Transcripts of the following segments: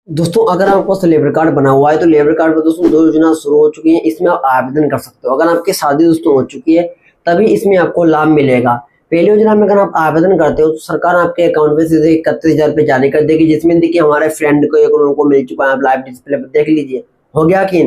दोस्तों अगर आपके पास लेबर कार्ड बना हुआ है तो लेबर कार्ड पर दोस्तों दो योजना शुरू हो चुकी है, इसमें आप आवेदन कर सकते हो। अगर आपकी शादी दोस्तों हो चुकी है तभी इसमें आपको लाभ मिलेगा। पहली योजना में अगर आप आवेदन करते हो तो सरकार आपके अकाउंट में सीधे 31,000 रुपये जारी कर देगी, जिसमें देखिए हमारे फ्रेंड को एक लोगों को मिल चुका है, आप लाइव डिस्प्ले पर देख लीजिए। हो गया कि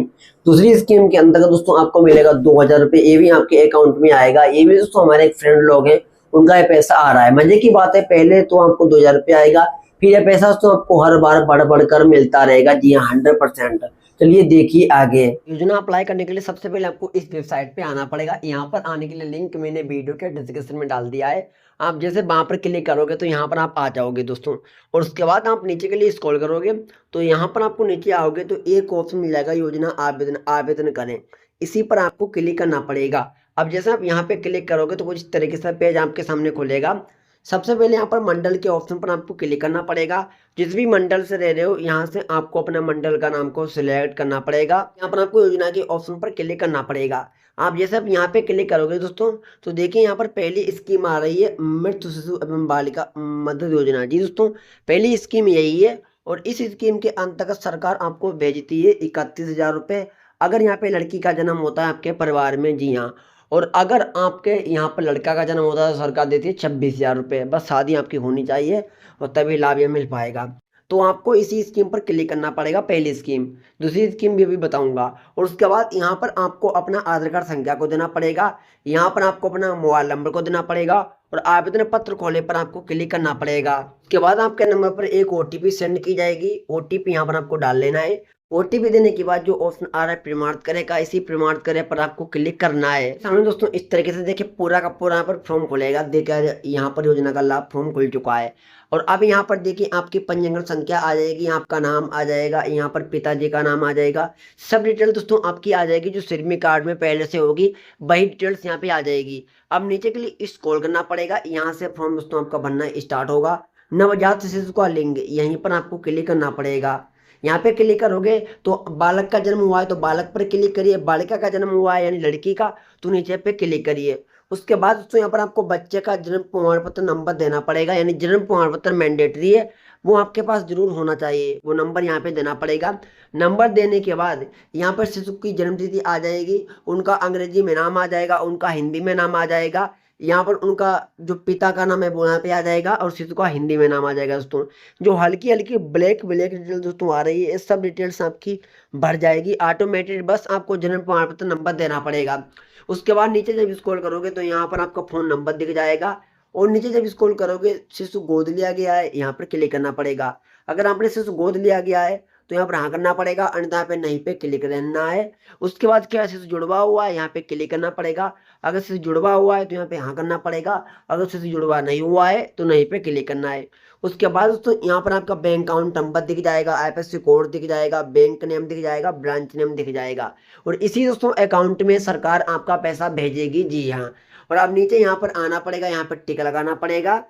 दूसरी स्कीम के अंतर्गत दोस्तों आपको मिलेगा 2,000 रुपये, ये भी आपके अकाउंट में आएगा। ये भी दोस्तों हमारे एक फ्रेंड लोग हैं, उनका ये पैसा आ रहा है। मजे की बात है, पहले तो आपको 2,000 रुपये आएगा, फिर ये पैसा तो आपको हर बार बढ़ बढ़कर मिलता रहेगा। जी हाँ, 100%। चलिए देखिए आगे। योजना अप्लाई करने के लिए सबसे पहले आपको इस वेबसाइट पे आना पड़ेगा। यहाँ पर आने के लिए लिंक मैंने वीडियो के डिस्क्रिप्शन में डाल दिया है। आप जैसे वहां पर क्लिक करोगे तो यहाँ पर आप आ जाओगे दोस्तों, और उसके बाद आप नीचे के लिए स्क्रॉल करोगे तो यहाँ पर आपको नीचे आओगे तो एक ऑप्शन मिल जाएगा, योजना आवेदन आवेदन करें। इसी पर आपको क्लिक करना पड़ेगा। अब जैसे आप यहाँ पे क्लिक करोगे तो कुछ इस तरीके से पेज आपके सामने खुलेगा। सबसे पहले यहाँ पर मंडल के ऑप्शन पर आपको क्लिक करना पड़ेगा। जिस भी मंडल से रह रहे हो यहाँ से आपको अपने मंडल का नाम को सिलेक्ट करना पड़ेगा। यहाँ पर आपको योजना के ऑप्शन पर क्लिक करना पड़ेगा। आप जैसे आप यहाँ पे क्लिक करोगे दोस्तों तो देखिए यहाँ पर पहली स्कीम आ रही है, मृत शिशु एवं बालिका मदद योजना। जी दोस्तों, पहली स्कीम यही है और इस स्कीम के अंतर्गत सरकार आपको भेजती है 31,000 रुपये। अगर यहाँ पे लड़की का जन्म होता है आपके परिवार में, जी हाँ, और अगर आपके यहाँ पर लड़का का जन्म होता है तो सरकार देती है 26,000 रुपये। बस शादी आपकी होनी चाहिए और तभी लाभ ये मिल पाएगा। तो आपको इसी स्कीम पर क्लिक करना पड़ेगा, पहली स्कीम। दूसरी स्कीम भी अभी बताऊंगा। और उसके बाद यहाँ पर आपको अपना आधार कार्ड संख्या को देना पड़ेगा। यहाँ पर आपको अपना मोबाइल नंबर को देना पड़ेगा और आवेदन पत्र खोले पर आपको क्लिक करना पड़ेगा। उसके बाद आपके नंबर पर एक ओटीपी सेंड की जाएगी। ओटीपी यहाँ पर आपको डाल लेना है। ओटीपी देने के बाद जो ऑप्शन आ रहा है प्रमाणित करे का, इसी प्रमाणित करे पर आपको क्लिक करना है। सामने दोस्तों इस तरीके से देखिए पूरा का पूरा यहाँ पर फॉर्म खुलेगा। देखिए यहाँ पर योजना का लाभ फॉर्म खुल चुका है। और अब यहाँ पर देखिए आपकी पंजीकरण संख्या आ जाएगी, आपका नाम आ जाएगा, यहाँ पर पिताजी का नाम आ जाएगा। सब डिटेल दोस्तों आपकी आ जाएगी जो श्रमी कार्ड में पहले से होगी, वही डिटेल्स यहाँ पे आ जाएगी। अब नीचे के लिए स्क्रॉल करना पड़ेगा, यहाँ से फॉर्म दोस्तों आपका भरना स्टार्ट होगा। नवजात शिशु का लिंग, यहीं पर आपको क्लिक करना पड़ेगा। यहाँ पे क्लिक करोगे तो बालक का जन्म हुआ है तो बालक पर क्लिक करिए, बालिका का जन्म हुआ है यानी लड़की का तो नीचे पे क्लिक करिए। उसके बाद दोस्तों यहाँ पर आपको बच्चे का जन्म प्रमाण पत्र नंबर देना पड़ेगा, यानी जन्म प्रमाण पत्र मैंडेटरी है, वो आपके पास जरूर होना चाहिए। वो नंबर यहाँ पे देना पड़ेगा। नंबर देने के बाद यहाँ पर शिशु की जन्म तिथि आ जाएगी, उनका अंग्रेजी में नाम आ जाएगा, उनका हिंदी में नाम आ जाएगा। यहाँ पर उनका जो पिता का नाम है वो यहाँ पे आ जाएगा और शिशु का हिंदी में नाम आ जाएगा दोस्तों। जो हल्की हल्की ब्लैक ब्लैक डिटेल दोस्तों आ रही है, ये सब डिटेल्स आपकी भर जाएगी ऑटोमेटेड। बस आपको जन्म प्रमाण पत्र नंबर देना पड़ेगा। उसके बाद नीचे जब स्क्रॉल करोगे तो यहाँ पर आपका फोन नंबर दिख जाएगा। और नीचे जब स्क्रॉल करोगे शिशु गोद लिया गया है, यहाँ पर क्लिक करना पड़ेगा। अगर आपने शिशु गोद लिया गया है तो यहाँ पर हाँ करना पड़ेगा, अन्यथा पे नहीं पे क्लिक करना है। उसके बाद क्या शिशु जुड़वा हुआ है, यहाँ पे क्लिक करना पड़ेगा। अगर शिशु जुड़वा हुआ है तो यहाँ पे हाँ करना पड़ेगा। अगर शिशु जुड़वा नहीं हुआ है तो नहीं पे क्लिक करना है। उसके बाद दोस्तों यहाँ पर आपका बैंक अकाउंट नंबर दिख जाएगा, आईएफएससी कोड दिख जाएगा, बैंक नेम दिख जाएगा, ब्रांच नेम दिख जाएगा। और इसी दोस्तों अकाउंट में सरकार आपका पैसा भेजेगी, जी हाँ। और अब नीचे यहाँ पर आना पड़ेगा, यहाँ पर टिक लगाना पड़ेगा।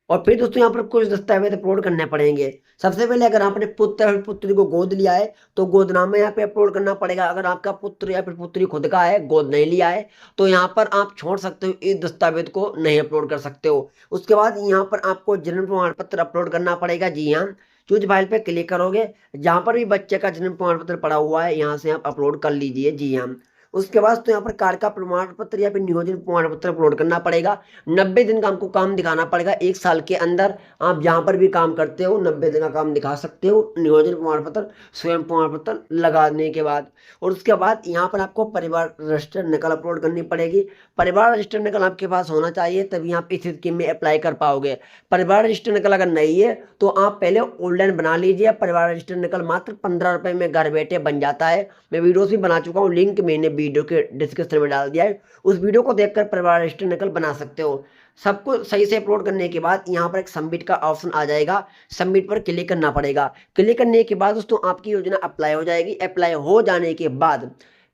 और फिर दोस्तों यहाँ पर कुछ दस्तावेज अपलोड करने पड़ेंगे। सबसे पहले अगर आपने पुत्र और पुत्री को गोद लिया है तो गोदनामा यहाँ पे अपलोड करना पड़ेगा। अगर आपका पुत्र या फिर पुत्री खुद का है, गोद नहीं लिया है, तो यहाँ पर आप छोड़ सकते हो, इस दस्तावेज को नहीं अपलोड कर सकते हो। उसके बाद यहाँ पर आपको जन्म प्रमाण पत्र अपलोड करना पड़ेगा, जी हाँ। चूज फाइल पे क्लिक करोगे, जहाँ पर भी बच्चे का जन्म प्रमाण पत्र पड़ा हुआ है यहाँ से आप अपलोड कर लीजिए, जी हाँ। उसके बाद तो यहाँ पर कार्ड का प्रमाण पत्र या फिर नियोजन प्रमाण पत्र अपलोड करना पड़ेगा। 90 दिन का हमको काम दिखाना पड़ेगा। एक साल के अंदर आप जहाँ पर भी काम करते हो 90 दिन का काम दिखा सकते हो, नियोजन प्रमाण पत्र, स्वयं प्रमाण पत्र लगाने के बाद। और उसके बाद यहाँ पर आपको परिवार रजिस्टर नकल अपलोड करनी पड़ेगी। परिवार रजिस्टर नकल आपके पास होना चाहिए, तभी आप इस स्कीम में अप्लाई कर पाओगे। परिवार रजिस्टर नकल अगर नहीं है तो आप पहले ऑनलाइन बना लीजिए। परिवार रजिस्टर नकल मात्र 15 रुपए में घर बैठे बन जाता है। मैं वीडियोस भी बना चुका हूँ, लिंक मैंने वीडियो के डिस्क्रिप्शन में डाल दिया है। उस वीडियो को देखकर परिवार रजिस्टर नकल बना सकते हो। सबको सही से अपलोड करने के बाद यहाँ पर एक सबमिट का ऑप्शन आ जाएगा, सबमिट पर क्लिक करना पड़ेगा। क्लिक करने के बाद दोस्तों आपकी योजना अप्लाई हो जाएगी। अप्लाई हो जाने के बाद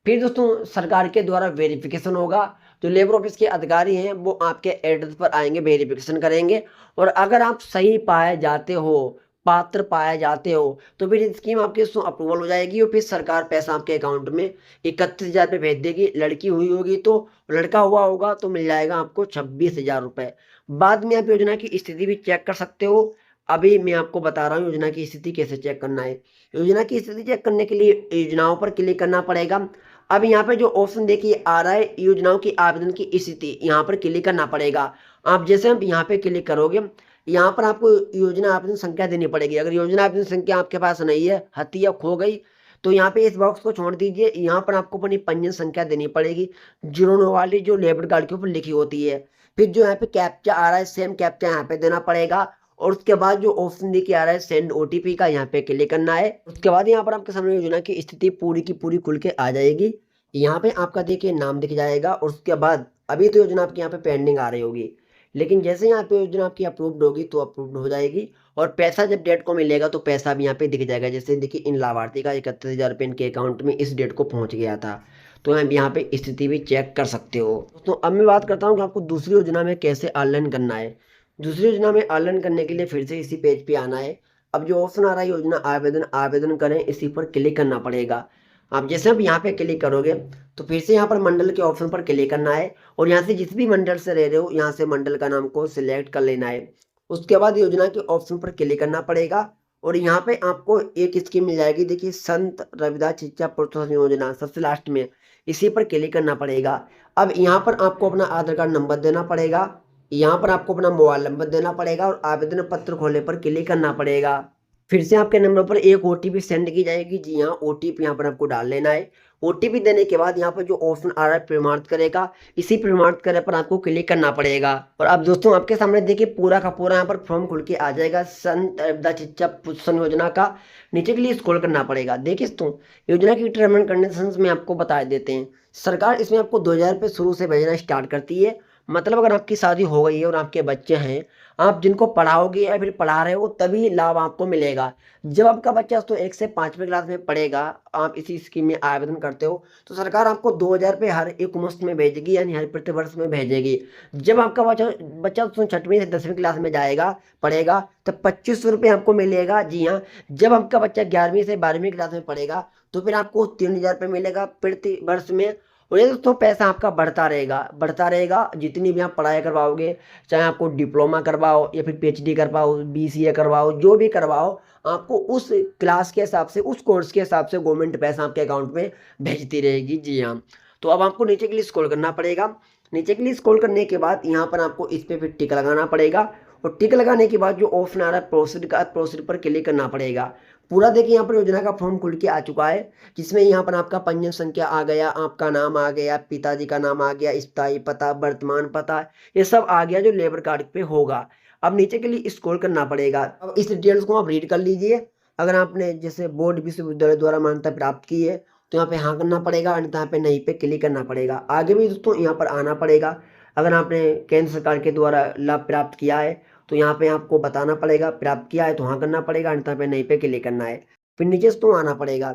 फिर दोस्तों सरकार के द्वारा वेरिफिकेशन होगा। जो लेबर ऑफिस के अधिकारी हैं वो आपके एड्रेस पर आएंगे, वेरिफिकेशन करेंगे। और अगर आप सही पाए जाते हो, पात्र पाए जाते हो, तो फिर स्कीम आपकी अप्रूवल हो जाएगी और फिर सरकार पैसा आपके अकाउंट में 31,000 रुपये भेज देगी। लड़की हुई होगी तो, लड़का हुआ होगा तो मिल जाएगा आपको 26,000 रुपये। बाद में आप योजना की स्थिति भी चेक कर सकते हो। अभी मैं आपको बता रहा हूँ योजना की स्थिति कैसे चेक करना है। योजना की स्थिति चेक करने के लिए योजनाओं पर क्लिक करना पड़ेगा। अब यहाँ पे जो ऑप्शन देखिए आ रहा है योजनाओं की आवेदन की स्थिति, यहाँ पर क्लिक करना पड़ेगा। आप जैसे आप यहाँ पे क्लिक करोगे, यहाँ पर आपको योजना आवेदन संख्या देनी पड़ेगी। अगर योजना आवेदन संख्या आपके पास नहीं है, हती या खो गई, तो यहाँ पे इस बॉक्स को छोड़ दीजिए। यहाँ पर आपको अपनी पंजीयन संख्या देनी पड़ेगी, 09 वाली जो लेबर कार्ड के ऊपर लिखी होती है। फिर जो यहाँ पे कैप्चा आ रहा है, सेम कैप्चा यहाँ पे देना पड़ेगा। और उसके बाद जो ऑप्शन देखिए आ रहा है सेंड ओटीपी का, यहाँ पे क्लिक करना है। उसके बाद यहाँ पर आपके सामने योजना की स्थिति पूरी की पूरी खुल के आ जाएगी। यहाँ पे आपका देखिए नाम दिख जाएगा। और उसके बाद अभी तो योजना आपकी यहाँ पे पेंडिंग आ रही होगी, लेकिन जैसे यहाँ पे योजना आपकी अप्रूव्ड होगी तो अप्रूव्ड हो जाएगी। और पैसा जब डेट को मिलेगा तो पैसा भी यहाँ पे दिख जाएगा। जैसे देखिए इन लाभार्थी का 31,000 रुपये इनके अकाउंट में इस डेट को पहुँच गया था। तो आप यहाँ पे स्थिति भी चेक कर सकते हो। तो अब मैं बात करता हूँ कि आपको दूसरी योजना में कैसे ऑनलाइन करना है। दूसरी योजना में ऑनलाइन करने के लिए फिर से इसी पेज पे आना है। अब जो ऑप्शन आ रहा है योजना आवेदन, आवेदन करें, इसी पर क्लिक करना पड़ेगा। आप जैसे अब यहाँ पे क्लिक करोगे तो फिर से यहाँ पर मंडल के ऑप्शन पर क्लिक करना है। और यहाँ से जिस भी मंडल से रह रहे हो यहाँ से मंडल का नाम को सिलेक्ट कर लेना है। उसके बाद योजना के ऑप्शन पर क्लिक करना पड़ेगा। और यहाँ पे आपको एक स्कीम मिल जाएगी, देखिए संत रविदास शिक्षा प्रोत्साहन योजना सबसे लास्ट में, इसी पर क्लिक करना पड़ेगा। अब यहाँ पर आपको अपना आधार कार्ड नंबर देना पड़ेगा, यहाँ पर आपको अपना मोबाइल नंबर देना पड़ेगा और आवेदन पत्र खोलने पर क्लिक करना पड़ेगा। फिर से आपके नंबर पर एक ओटीपी सेंड की जाएगी। जी हाँ, ओटीपी यहाँ पर आपको डाल लेना है। ओटीपी देने के बाद यहाँ पर जो ऑप्शन आ रहा है प्रमाणित करेगा, इसी प्रमाणित करे पर आपको क्लिक करना पड़ेगा। और अब दोस्तों आपके सामने देखिए पूरा का पूरा यहाँ पर फॉर्म खुल के आ जाएगा संत रविदास शिक्षा प्रोत्साहन योजना का। नीचे के लिए स्क्रॉल करना पड़ेगा। देखिए दोस्तों योजना की टर्म एंड कंडीशंस में आपको बता देते हैं। सरकार इसमें आपको 2,000 रुपये शुरू से भेजना स्टार्ट करती है। मतलब अगर आपकी शादी हो गई है और आपके बच्चे हैं, आप जिनको पढ़ाओगे या फिर पढ़ा रहे हो तभी लाभ आपको मिलेगा। जब आपका बच्चा तो 1 से 5वीं क्लास में पढ़ेगा, आप इसी स्कीम में आवेदन करते हो, तो सरकार आपको 2,000 रुपये हर एक मुश्त में भेजेगी, यानी हर प्रतिवर्ष में भेजेगी। जब आपका बच्चा बच्चा तो 6वीं से 10वीं क्लास में जाएगा पढ़ेगा, तब 2500 रुपये आपको मिलेगा। जी हाँ, जब आपका बच्चा 11वीं से 12वीं क्लास में पढ़ेगा तो फिर आपको 3,000 रुपये मिलेगा प्रति वर्ष में। और ये दोस्तों पैसा आपका बढ़ता रहेगा जितनी भी आप पढ़ाई करवाओगे, चाहे आपको डिप्लोमा करवाओ या फिर पीएचडी करवाओ, बीसीए करवाओ, जो भी करवाओ, आपको उस क्लास के हिसाब से, उस कोर्स के हिसाब से गवर्नमेंट पैसा आपके अकाउंट में भेजती रहेगी। जी हाँ, तो अब आपको नीचे के लिए स्क्रॉल करना पड़ेगा। नीचे के लिए स्क्रॉल करने के बाद यहाँ पर आपको इस पर फिर टिक लगाना पड़ेगा। और टिक लगाने के बाद जो ऑप्शन आ रहा है प्रोसीड का, प्रोसीड पर क्लिक करना पड़ेगा। पूरा देखिए यहाँ पर योजना का फॉर्म खुल के आ चुका है, जिसमें यहाँ पर आपका पंजीयन संख्या आ गया, आपका नाम आ गया, पिताजी का नाम आ गया, स्थायी पता, वर्तमान पता, ये सब आ गया जो लेबर कार्ड पे होगा। अब नीचे के लिए स्क्रॉल करना पड़ेगा। अब इस डिटेल्स को आप रीड कर लीजिए। अगर आपने जैसे बोर्ड विश्वविद्यालय द्वारा मान्यता प्राप्त की है तो यहाँ पे हाँ करना पड़ेगा, अन्यथा यहाँ पे नहीं पे क्लिक करना पड़ेगा। आगे भी दोस्तों यहाँ पर आना पड़ेगा। अगर आपने केंद्र सरकार के द्वारा लाभ प्राप्त किया है तो यहाँ पे आपको बताना पड़ेगा, प्राप्त किया है तो हाँ करना पड़ेगा, अन्यथा पे नहीं पे क्लिक करना है। फिर नीचे दोस्तों आना पड़ेगा।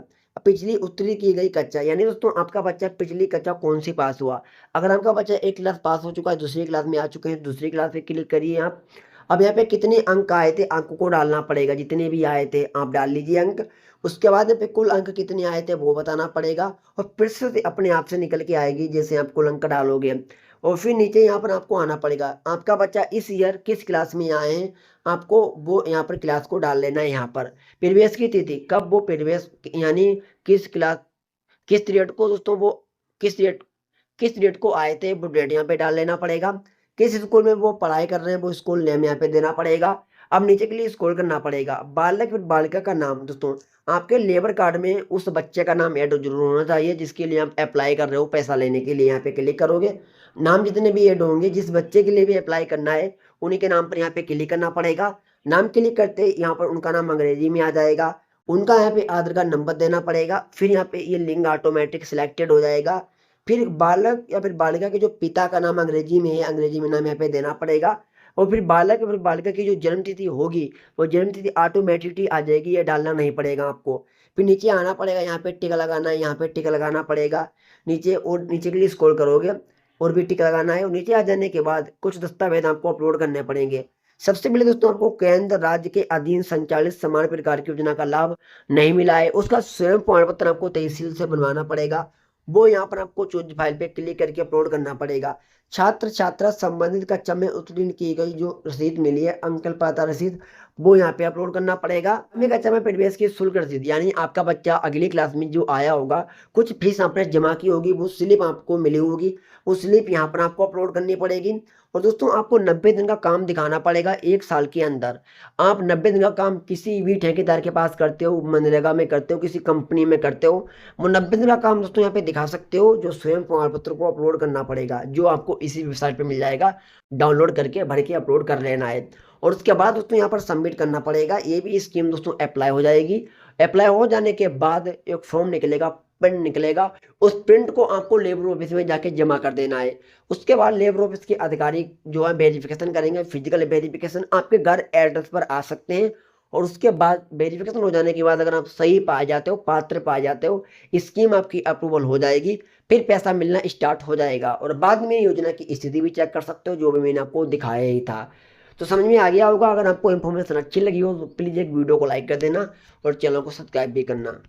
पिछली उत्तरी की गई कक्षा, यानी दोस्तों आपका बच्चा पिछली कक्षा कौन सी पास हुआ। अगर आपका बच्चा एक क्लास पास हो चुका है, दूसरी क्लास में आ चुके हैं, दूसरी क्लास पे क्लिक करिए आप। अब यहाँ पे कितने अंक आए थे, अंक को डालना पड़ेगा, जितने भी आए थे आप डाल लीजिए अंक। उसके बाद यहाँ पे कुल अंक कितने आए थे वो बताना पड़ेगा। और फिर से अपने आप से निकल के आएगी जैसे आप कुल अंक डालोगे। और फिर नीचे यहाँ पर आपको आना पड़ेगा, आपका बच्चा इस ईयर किस क्लास में आए हैं, आपको वो यहाँ पर क्लास को डाल लेना है। यहाँ पर प्रवेश की तिथि, कब वो प्रवेश, यानी किस क्लास, किस डेट को दोस्तों वो किस डेट को आए थे, वो डेट यहाँ पे डाल लेना पड़ेगा। किस स्कूल में वो पढ़ाई कर रहे हैं वो स्कूल नेम यहाँ पे देना पड़ेगा। अब नीचे के लिए स्क्रॉल करना पड़ेगा। बालक फिर बालिका का नाम, दोस्तों आपके लेबर कार्ड में उस बच्चे का नाम ऐड जरूर होना चाहिए जिसके लिए आप अप्लाई कर रहे हो पैसा लेने के लिए। यहाँ पे क्लिक करोगे, नाम जितने भी ऐड होंगे, जिस बच्चे के लिए भी अप्लाई करना है उन्हीं के नाम पर यहाँ पे क्लिक करना पड़ेगा। नाम क्लिक करते ही यहाँ पर उनका नाम अंग्रेजी में आ जाएगा, उनका यहाँ पे आधार कार्ड नंबर देना पड़ेगा। फिर यहाँ पे ये लिंग ऑटोमेटिक सिलेक्टेड हो जाएगा। फिर बालक या फिर बालिका के जो पिता का नाम अंग्रेजी में है, अंग्रेजी में नाम यहाँ पे देना पड़ेगा। और फिर बालक या फिर बालिका की जो जन्म तिथि होगी वो जन्म तिथि ऑटोमेटिकली आ जाएगी, ये डालना नहीं पड़ेगा आपको। फिर नीचे आना पड़ेगा, यहाँ पे टिक लगाना है, यहाँ पे टिक लगाना पड़ेगा नीचे। और नीचे के लिए स्क्रॉल करोगे और भी टिक लगाना है। और नीचे आ जाने के बाद कुछ दस्तावेज आपको अपलोड करने पड़ेंगे। सबसे पहले दोस्तों आपको केंद्र राज्य के अधीन संचालित समान प्रकार की योजना का लाभ नहीं मिला है, उसका स्वयं प्रमाण पत्र आपको तहसील से बनवाना पड़ेगा। वो यहाँ पर आपको चूज फाइल पे क्लिक करके अपलोड करना पड़ेगा। छात्र छात्रा संबंधित कक्षा में उत्तीर्ण की गई जो रसीद मिली है, अंकल पाता रसीद, वो यहाँ पे अपलोड करना पड़ेगा। हमें कक्षा में प्रवेश की शुल्क रसीद, यानी आपका बच्चा अगली क्लास में जो आया होगा, कुछ फीस आपने जमा की होगी, वो स्लिप आपको मिली होगी, वो स्लिप यहाँ पर आपको अपलोड करनी पड़ेगी। और दोस्तों आपको 90 दिन का काम दिखाना पड़ेगा 1 साल के अंदर। आप 90 दिन का काम किसी भी ठेकेदार के पास करते हो, मनरेगा में करते हो, किसी कंपनी में करते हो, वो 90 दिन का काम दोस्तों यहाँ पे दिखा सकते हो, जो स्वयं प्रमाण पत्र को अपलोड करना पड़ेगा, जो आपको इसी वेबसाइट पे मिल जाएगा। डाउनलोड करके भर के अपलोड कर लेना है और उसके बाद दोस्तों यहाँ पर सबमिट करना पड़ेगा। ये भी स्कीम दोस्तों अप्लाई हो जाएगी। अप्लाई हो जाने के बाद एक फॉर्म निकलेगा, प्रिंट निकलेगा, उस प्रिंट को आपको लेबर ऑफिस में जाके जमा कर देना है। उसके बाद लेबर ऑफिस के अधिकारी जो है वेरिफिकेशन करेंगे, फिजिकल वेरिफिकेशन, आपके घर एड्रेस पर आ सकते हैं। और उसके बाद वेरिफिकेशन हो जाने के बाद अगर आप सही पाए जाते हो, पात्र पाए जाते हो, स्कीम आपकी अप्रूवल हो जाएगी, फिर पैसा मिलना स्टार्ट हो जाएगा। और बाद में योजना की स्थिति भी चेक कर सकते हो, जो भी मैंने आपको दिखाया ही था। तो समझ में आ गया होगा। अगर आपको इन्फॉर्मेशन अच्छी लगी हो तो प्लीज़ एक वीडियो को लाइक कर देना और चैनल को सब्सक्राइब भी करना।